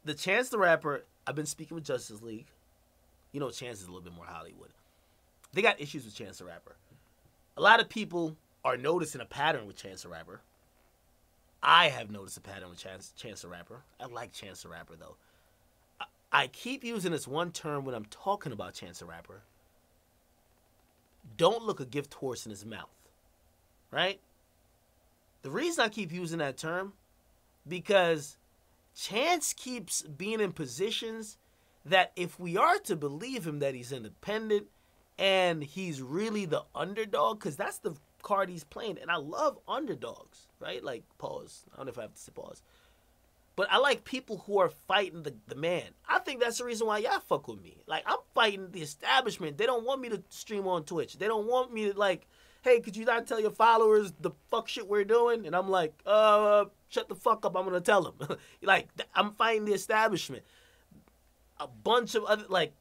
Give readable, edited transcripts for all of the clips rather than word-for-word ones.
the Chance the Rapper, I've been speaking with Justice League. You know, Chance is a little bit more Hollywood. They got issues with Chance the Rapper. A lot of people are noticing a pattern with Chance the Rapper. I have noticed a pattern with Chance the Rapper. I like Chance the Rapper, though. I keep using this one term when I'm talking about Chance the Rapper. Don't look a gift horse in his mouth. Right? The reason I keep using that term, because Chance keeps being in positions that if we are to believe him that he's independent and he's really the underdog, because that's the card he's playing, and I love underdogs, right? Like, pause. I don't know if I have to say pause. But I like people who are fighting the man. I think that's the reason why y'all fuck with me. Like, I'm fighting the establishment. They don't want me to stream on Twitch. They don't want me to, like, hey, could you not tell your followers the fuck shit we're doing? And I'm like, shut the fuck up. I'm going to tell them. Like, I'm fighting the establishment. A bunch of other, like,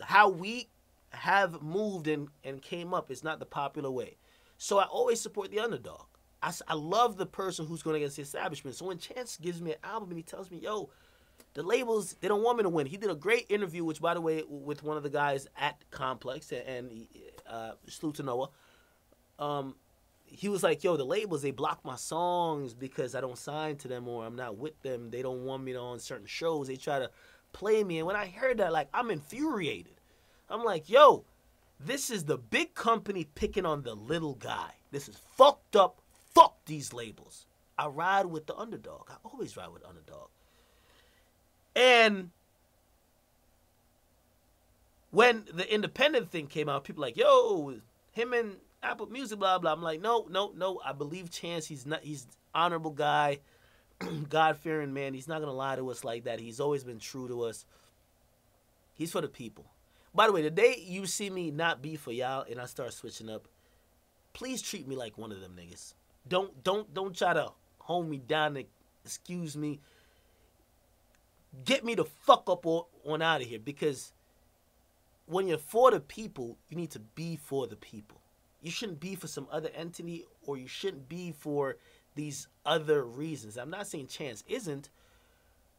how we have moved and came up is not the popular way. So I always support the underdog. I love the person who's going against the establishment. So when Chance gives me an album and he tells me, yo, the labels, they don't want me to win. He did a great interview, which, by the way, with one of the guys at Complex, and salute to Noah. He was like, yo, the labels, they block my songs because I don't sign to them or I'm not with them. They don't want me on certain shows. They try to play me. And when I heard that, like, I'm infuriated. I'm like, yo, this is the big company picking on the little guy. This is fucked up. Fuck these labels. I ride with the underdog. I always ride with the underdog. And when the independent thing came out, people like, yo, him and Apple Music, blah, blah. I'm like, no. I believe Chance. He's honorable guy, God-fearing man. He's not going to lie to us like that. He's always been true to us. He's for the people. By the way, the day you see me not be for y'all and I start switching up, please treat me like one of them niggas. Don't try to hold me down and excuse me. Get me the fuck up on out of here, because when you're for the people, you need to be for the people. You shouldn't be for some other entity, or you shouldn't be for these other reasons. I'm not saying Chance isn't,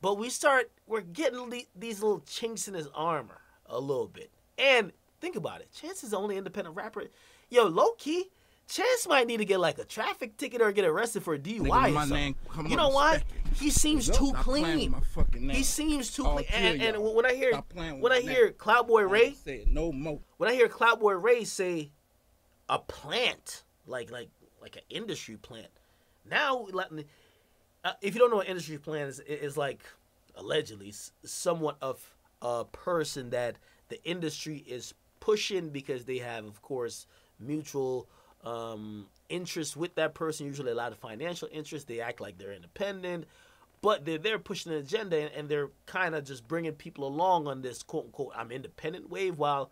but we're getting these little chinks in his armor a little bit. And think about it. Chance is the only independent rapper. Yo, low-key, Chance might need to get like a traffic ticket or get arrested for a DUI or something. You know why? He seems too clean. He seems too clean. And when I hear Cloudboy Ray, when I hear Cloudboy Ray say a plant, like an industry plant. Now, if you don't know what industry plant is like, allegedly somewhat of a person that the industry is pushing because they have, of course, mutual interest with that person, usually a lot of financial interest. They act like they're independent, but they're pushing an agenda, and they're kind of just bringing people along on this quote unquote I'm independent wave, while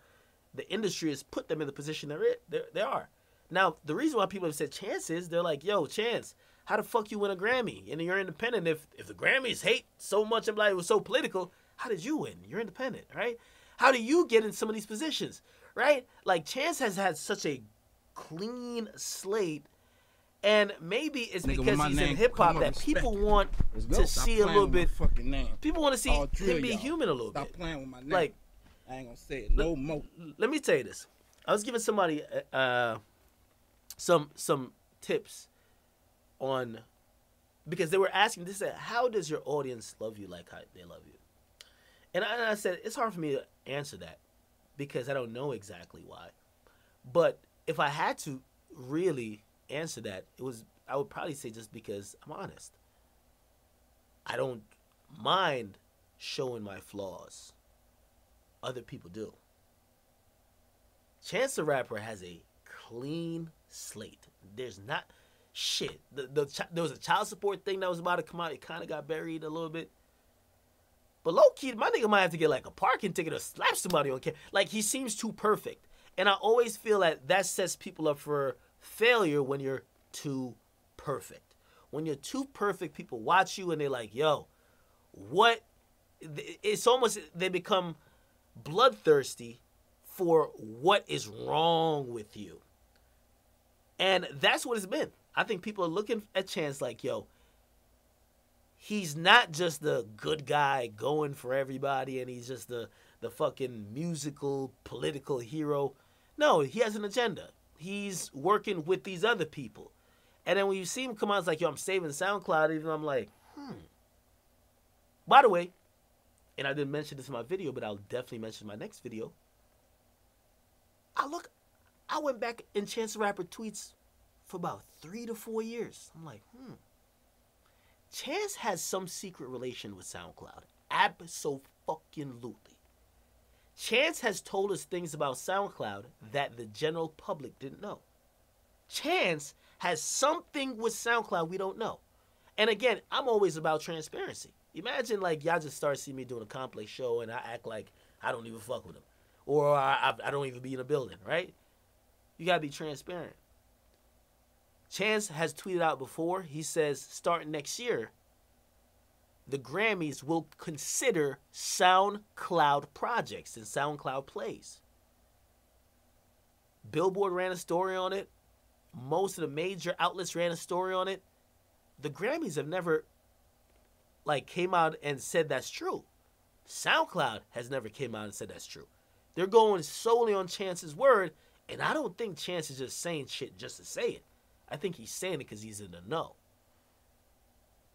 the industry has put them in the position they are. Now, the reason why people have said Chance is they're like, yo, Chance, how the fuck you win a Grammy and you're independent? If the Grammys hate so much and like it was so political, how did you win? You're independent, right? How do you get in some of these positions, right? Like, Chance has had such a clean slate, and maybe it's because he's in hip-hop that people want to see a little bit. People want to see him be human a little bit. Stop playing with my name. Like, I ain't gonna say it no more. Let me tell you this. I was giving somebody some tips on, because they were asking, they said, how does your audience love you like how they love you? And I said, it's hard for me to answer that because I don't know exactly why. But if I had to really answer that, I would probably say just because I'm honest. I don't mind showing my flaws. Other people do. Chance the Rapper has a clean slate. There's not shit. There was a child support thing that was about to come out. It kind of got buried a little bit. But low-key, my nigga might have to get like a parking ticket or slap somebody on camera. Like, he seems too perfect. And I always feel that sets people up for failure when you're too perfect. When you're too perfect, people watch you and they're like, yo, what? It's almost, they become bloodthirsty for what is wrong with you. And that's what it's been. I think people are looking at Chance like, yo, he's not just the good guy going for everybody and he's just the fucking musical political hero. No, he has an agenda. He's working with these other people. And then when you see him come out, it's like, yo, I'm saving SoundCloud. Even I'm like, By the way, and I didn't mention this in my video, but I'll definitely mention in my next video. I went back in Chance the Rapper tweets for about 3 to 4 years. I'm like, Chance has some secret relation with SoundCloud. Abso-fucking-lutely. Chance has told us things about SoundCloud that the general public didn't know. Chance has something with SoundCloud we don't know. And again, I'm always about transparency. Imagine like y'all just start seeing me doing a complex show and I act like I don't even fuck with them. Or I don't even be in a building, right? You gotta be transparent. Chance has tweeted out before, he says starting next year, the Grammys will consider SoundCloud projects and SoundCloud plays. Billboard ran a story on it. Most of the major outlets ran a story on it. The Grammys have never came out and said that's true. SoundCloud has never came out and said that's true. They're going solely on Chance's word, and I don't think Chance is just saying shit just to say it. I think he's saying it because he's in the know.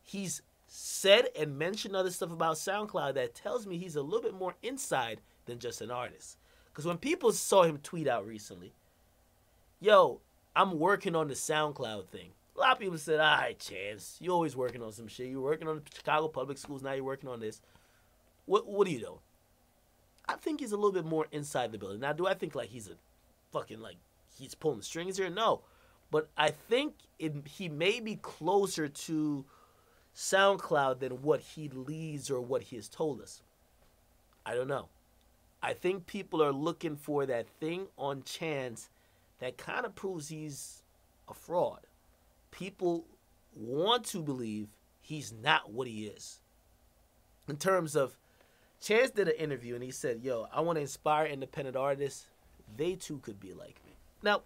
He's said and mentioned other stuff about SoundCloud that tells me he's a little bit more inside than just an artist. Because when people saw him tweet out recently, yo, I'm working on the SoundCloud thing. A lot of people said, all right, Chance, you're always working on some shit. You're working on the Chicago public schools, now you're working on this. What are you doing? I think he's a little bit more inside the building. Now, do I think he's a fucking, he's pulling the strings here? No. But I think he may be closer to SoundCloud than what he leads or what he has told us. I don't know. I think people are looking for that thing on Chance that kind of proves he's a fraud. People want to believe he's not what he is. In terms of, Chance did an interview and he said, yo, I want to inspire independent artists. They too could be like me. Now,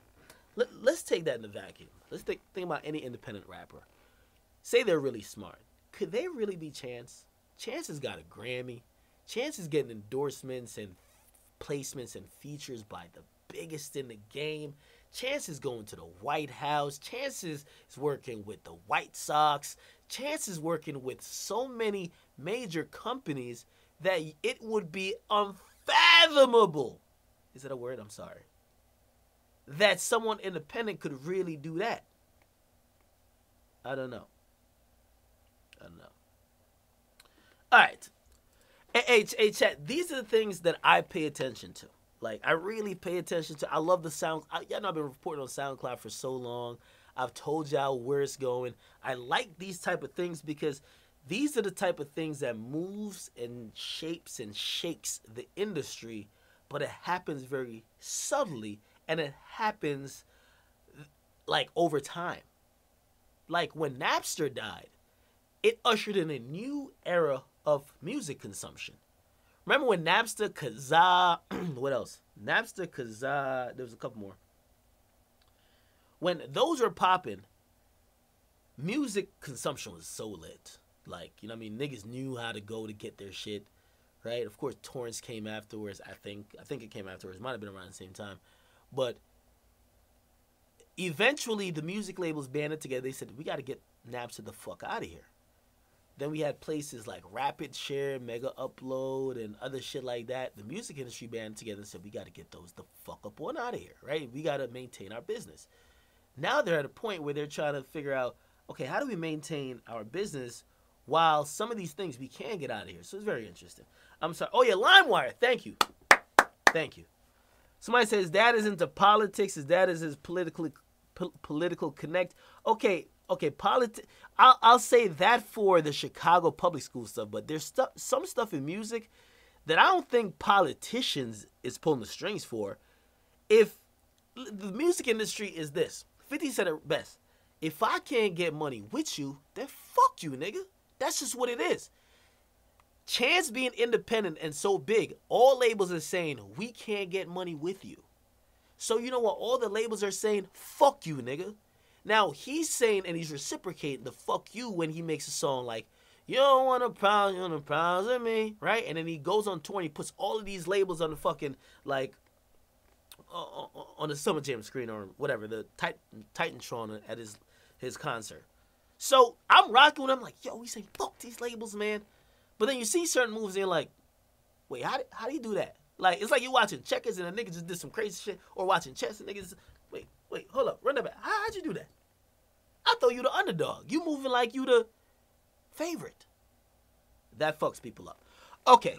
let's take that in the vacuum. Let's think about any independent rapper. Say they're really smart. Could they really be Chance? Chance has got a Grammy. Chance is getting endorsements and placements and features by the biggest in the game. Chance is going to the White House. Chance is working with the White Sox. Chance is working with so many major companies that it would be unfathomable. Is that a word? I'm sorry. That someone independent could really do that. I don't know. All right. Hey, chat, these are the things that I pay attention to. I really pay attention to. I love the sound. Y'all know I've been reporting on SoundCloud for so long. I've told y'all where it's going. I like these type of things because these are the type of things that moves and shapes and shakes the industry, but it happens very subtly, and it happens over time. When Napster died, it ushered in a new era of music consumption. Remember when Napster, Kazaa, what else? Napster, Kazaa, there was a couple more. When those were popping, music consumption was so lit. Niggas knew how to go to get their shit, right? Of course, torrents came afterwards. I think it came afterwards. It might have been around the same time. But eventually, the music labels banded together. They said, we got to get Napster the fuck out of here. Then we had places like Rapid Share, Mega Upload, and other shit like that. The music industry banded together and said, we got to get those the fuck up on out of here, right? We got to maintain our business. Now they're at a point where they're trying to figure out, okay, how do we maintain our business while some of these things we can get out of here? So it's very interesting. I'm sorry. Oh, yeah, LimeWire. Thank you. Somebody says his dad is into politics. His dad is his political connect. Okay, I'll say that for the Chicago public school stuff, but there's some stuff in music that I don't think politicians is pulling the strings for. If the music industry is this, 50 said it best. If I can't get money with you, then fuck you, nigga. That's just what it is. Chance being independent and so big, all labels are saying, we can't get money with you. So you know what? All the labels are saying, fuck you, nigga. Now, he's saying, and he's reciprocating the fuck you when he makes a song like, You don't want to proud, you want to proud of me, right? And then he goes on tour and he puts all of these labels on the fucking, like, on the Summer Jam screen or whatever, the Titantron at his concert. So I'm rocking with him, like, yo, he's saying, fuck these labels, man. But then you see certain moves and you're like, wait, how do you do that? Like, it's like you watching checkers and a nigga just did some crazy shit, or watching chess and niggas, wait, hold up, run that back. How'd you do that? I thought you the underdog. You moving like you the favorite. That fucks people up. Okay.